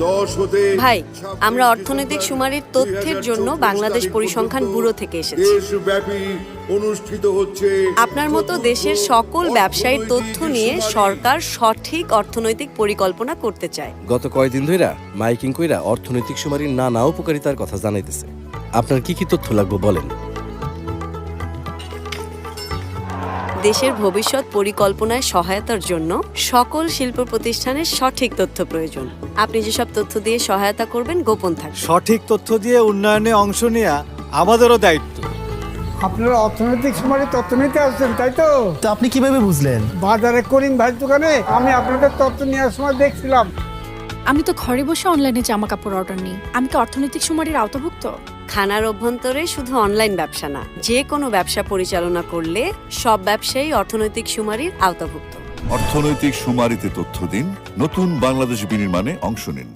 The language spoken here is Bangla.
10 হতে ভাই, আমরা অর্থনৈতিক শুমারির তথ্যের জন্য বাংলাদেশ পরিসংখ্যান ব্যুরো থেকে এসেছি। দেশব্যাপী অনুষ্ঠিত হচ্ছে আপনার মতো দেশের সকল ব্যবসায়ীর তথ্য নিয়ে সরকার সঠিক অর্থনৈতিক পরিকল্পনা করতে চায়। গত কয়েকদিন ধইরা মাইকিং কইরা অর্থনৈতিক সুমারির নানা উপকারিতার কথা জানাইতেছে। আপনার কি কি তথ্য লাগবে বলেন। দেশের ভবিষ্যৎ পরিকল্পনায় সহায়তার জন্য সকল শিল্প প্রতিষ্ঠানের সঠিক তথ্য প্রয়োজন। আপনি যেসব তথ্য দিয়ে সহায়তা করবেন গোপন থাকবে। সঠিক তথ্য দিয়ে উন্নয়নে অংশ নেওয়া আমাদেরও দায়িত্ব। আপনারা অর্থনৈতিক সুমারি তথ্য নিতে আসছেন, তাই তো? তা আপনি কিভাবে বুঝলেন? বাজারে করিম ভাইয়ের দোকানে আমি আপনাদের তথ্য নেওয়ার সময় দেখছিলাম। আমি তো ঘরে বসে অনলাইনে জামা কাপড় অর্ডার নিই। আমি কি অর্থনৈতিক শুমারির আওতাভুক্ত? খানার অভ্যন্তরে শুধু অনলাইন ব্যবসা না, যে কোনো ব্যবসা পরিচালনা করলে সব ব্যবসায়ী অর্থনৈতিক শুমারির আওতাভুক্ত। অর্থনৈতিক শুমারিতে তথ্য দিন, নতুন বাংলাদেশ বিনির্মাণে অংশ নিন।